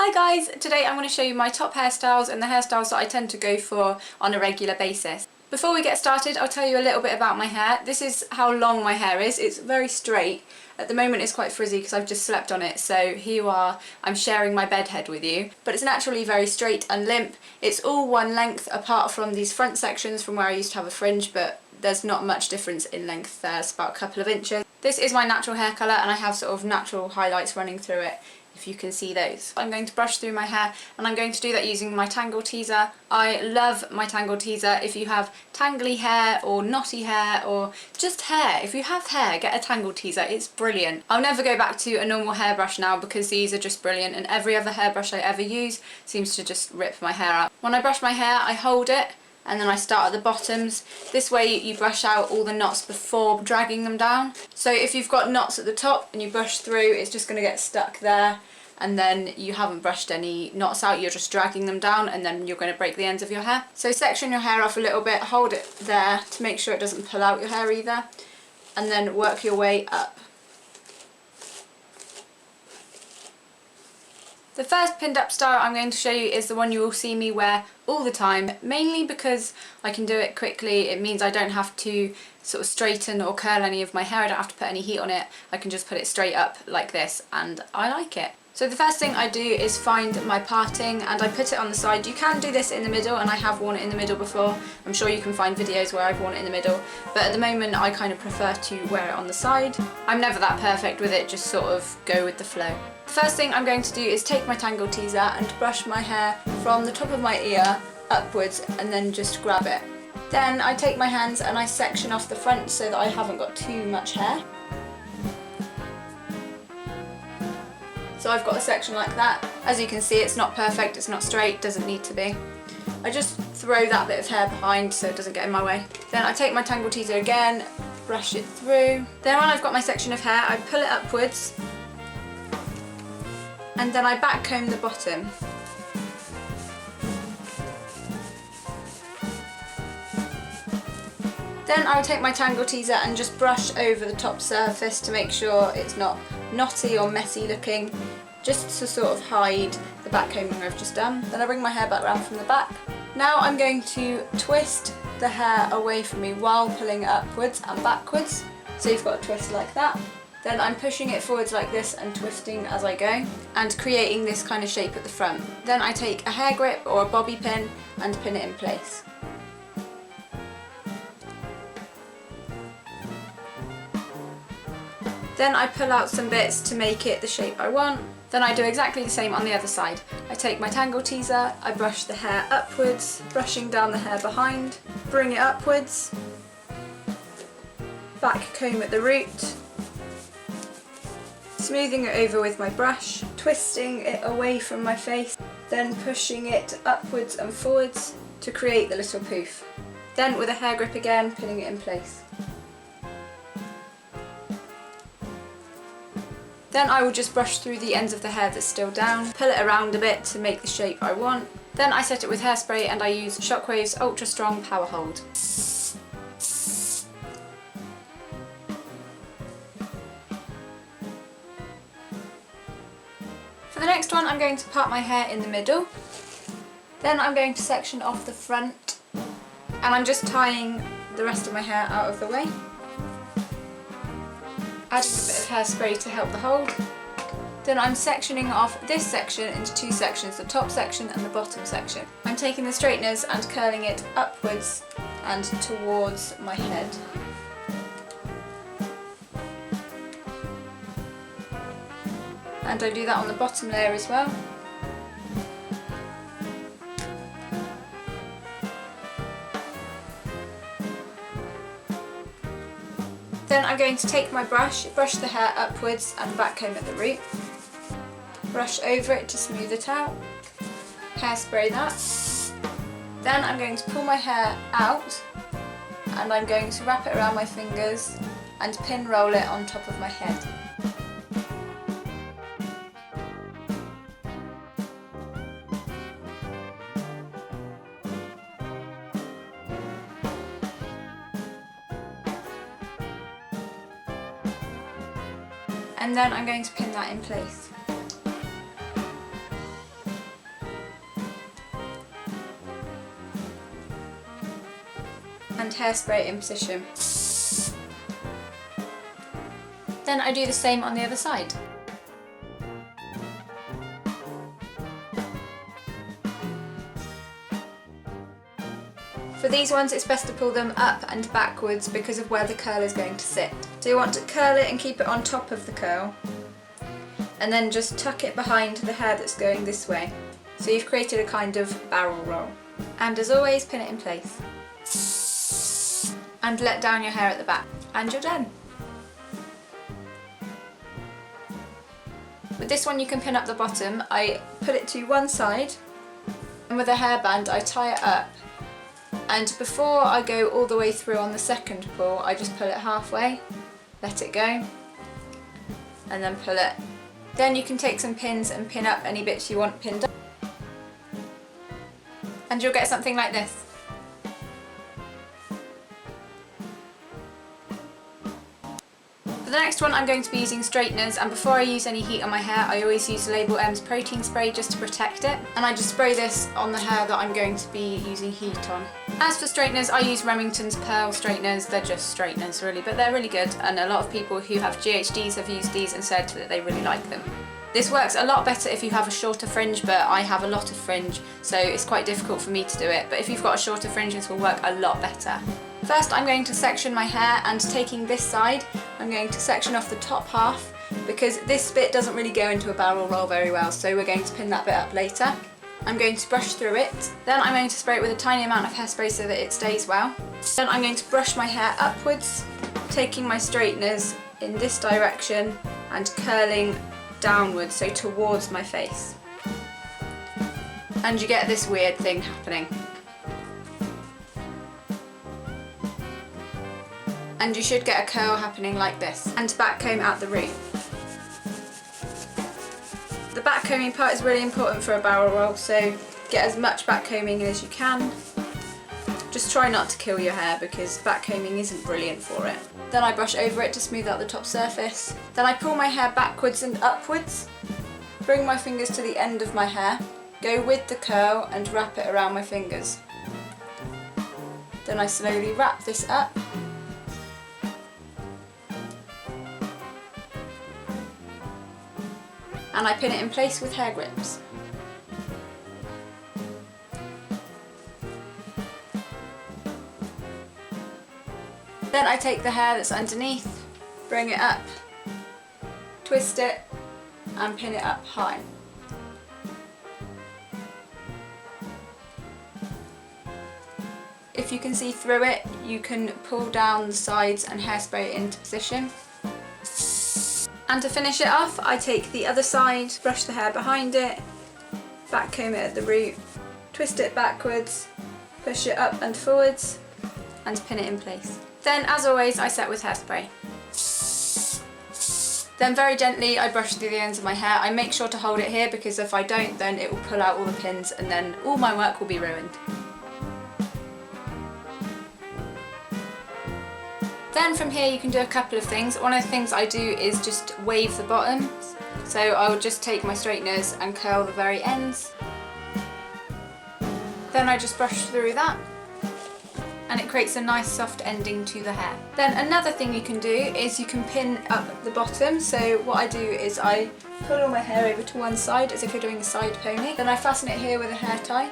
Hi guys, today I'm going to show you my top hairstyles and the hairstyles that I tend to go for on a regular basis. Before we get started, I'll tell you a little bit about my hair. This is how long my hair is. It's very straight. At the moment it's quite frizzy because I've just slept on it, so here you are, I'm sharing my bed head with you. But it's naturally very straight and limp. It's all one length apart from these front sections from where I used to have a fringe, but there's not much difference in length there, it's about a couple of inches. This is my natural hair colour and I have sort of natural highlights running through it, if you can see those. I'm going to brush through my hair and I'm going to do that using my Tangle Teezer. I love my Tangle Teezer. If you have tangly hair or knotty hair or just hair, if you have hair, get a Tangle Teezer, it's brilliant. I'll never go back to a normal hairbrush now because these are just brilliant, and every other hairbrush I ever use seems to just rip my hair out. When I brush my hair, I hold it and then I start at the bottoms. This way you brush out all the knots before dragging them down. So if you've got knots at the top and you brush through, it's just going to get stuck there, and then you haven't brushed any knots out, you're just dragging them down and then you're going to break the ends of your hair. So section your hair off a little bit, hold it there to make sure it doesn't pull out your hair either, and then work your way up. The first pinned up style I'm going to show you is the one you will see me wear all the time, mainly because I can do it quickly. It means I don't have to sort of straighten or curl any of my hair, I don't have to put any heat on it, I can just put it straight up like this and I like it. So the first thing I do is find my parting and I put it on the side. You can do this in the middle, and I have worn it in the middle before. I'm sure you can find videos where I've worn it in the middle, but at the moment I kind of prefer to wear it on the side. I'm never that perfect with it, just sort of go with the flow. The first thing I'm going to do is take my Tangle Teezer and brush my hair from the top of my ear upwards and then just grab it. Then I take my hands and I section off the front so that I haven't got too much hair. So I've got a section like that. As you can see, it's not perfect, it's not straight, doesn't need to be. I just throw that bit of hair behind so it doesn't get in my way. Then I take my Tangle Teezer again, brush it through. Then when I've got my section of hair, I pull it upwards and then I back comb the bottom. Then I would take my Tangle Teezer and just brush over the top surface to make sure it's not knotty or messy looking, just to sort of hide the back combing I've just done. Then I bring my hair back round from the back. Now I'm going to twist the hair away from me while pulling it upwards and backwards, so you've got a twist like that. Then I'm pushing it forwards like this and twisting as I go and creating this kind of shape at the front. Then I take a hair grip or a bobby pin and pin it in place. Then I pull out some bits to make it the shape I want. Then I do exactly the same on the other side. I take my Tangle Teezer, I brush the hair upwards, brushing down the hair behind, bring it upwards, back comb at the root, smoothing it over with my brush, twisting it away from my face, then pushing it upwards and forwards to create the little poof. Then with a hair grip again, pinning it in place. Then I will just brush through the ends of the hair that's still down, pull it around a bit to make the shape I want. Then I set it with hairspray and I use Shockwaves Ultra Strong Power Hold. For the next one, I'm going to part my hair in the middle. Then I'm going to section off the front and I'm just tying the rest of my hair out of the way. Adding a bit of hairspray to help the hold. Then I'm sectioning off this section into two sections, the top section and the bottom section. I'm taking the straighteners and curling it upwards and towards my head. And I do that on the bottom layer as well. Then I'm going to take my brush the hair upwards and back comb at the root, brush over it to smooth it out, hairspray that. Then I'm going to pull my hair out and I'm going to wrap it around my fingers and pin roll it on top of my head. and then I'm going to pin that in place. and hairspray in position. Then I do the same on the other side. For these ones it's best to pull them up and backwards because of where the curl is going to sit. So you want to curl it and keep it on top of the curl, and then just tuck it behind the hair that's going this way. So you've created a kind of barrel roll. And as always, pin it in place. And let down your hair at the back. And you're done. With this one you can pin up the bottom. I put it to one side, and with a hairband I tie it up. And before I go all the way through on the second pull, I just pull it halfway, let it go, and then pull it. Then you can take some pins and pin up any bits you want pinned up. And you'll get something like this. For the next one I'm going to be using straighteners, and before I use any heat on my hair I always use Label M's protein spray just to protect it, and I just spray this on the hair that I'm going to be using heat on. As for straighteners, I use Remmington's Pearl straighteners. They're just straighteners really, but they're really good, and a lot of people who have GHDs have used these and said that they really like them. This works a lot better if you have a shorter fringe, but I have a lot of fringe, so it's quite difficult for me to do it, but if you've got a shorter fringe this will work a lot better. First I'm going to section my hair, and taking this side I'm going to section off the top half because this bit doesn't really go into a barrel roll very well, so we're going to pin that bit up later. I'm going to brush through it, then I'm going to spray it with a tiny amount of hairspray so that it stays well. Then I'm going to brush my hair upwards, taking my straighteners in this direction and curling downwards, so towards my face. And you get this weird thing happening. And you should get a curl happening like this. And back comb at the root. The back combing part is really important for a barrel roll, so get as much back combing as you can. Just try not to kill your hair because back combing isn't brilliant for it. Then I brush over it to smooth out the top surface. Then I pull my hair backwards and upwards, bring my fingers to the end of my hair, go with the curl and wrap it around my fingers. Then I slowly wrap this up. And I pin it in place with hair grips. Then I take the hair that's underneath, bring it up, twist it and pin it up high. If you can see through it, you can pull down the sides and hairspray it into position. And to finish it off, I take the other side, brush the hair behind it, back comb it at the root, twist it backwards, push it up and forwards, and pin it in place. Then, as always, I set with hairspray. Then very gently I brush through the ends of my hair. I make sure to hold it here because if I don't, then it will pull out all the pins and then all my work will be ruined. Then from here you can do a couple of things. One of the things I do is just wave the bottoms. So I'll just take my straighteners and curl the very ends. Then I just brush through that and it creates a nice soft ending to the hair. Then another thing you can do is you can pin up the bottom. So what I do is I pull all my hair over to one side as if you're doing a side pony. Then I fasten it here with a hair tie.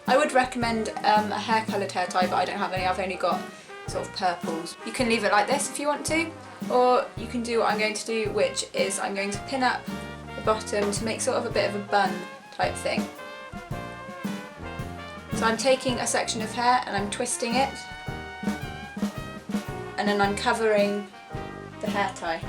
I would recommend a hair coloured hair tie, but I don't have any, I've only got sort of purples. You can leave it like this if you want to, or you can do what I'm going to do, which is I'm going to pin up the bottom to make sort of a bit of a bun type thing. So I'm taking a section of hair and I'm twisting it, and then I'm covering the hair tie.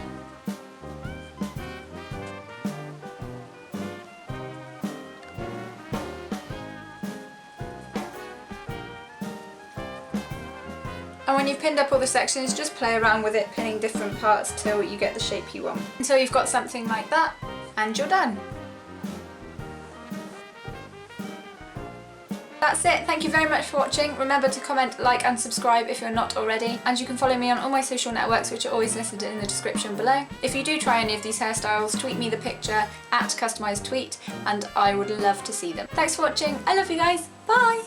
And when you've pinned up all the sections, just play around with it, pinning different parts till you get the shape you want. Until you've got something like that, and you're done. That's it, thank you very much for watching. Remember to comment, like and subscribe if you're not already. And you can follow me on all my social networks, which are always listed in the description below. If you do try any of these hairstyles, tweet me the picture @customisetweet and I would love to see them. Thanks for watching, I love you guys, bye!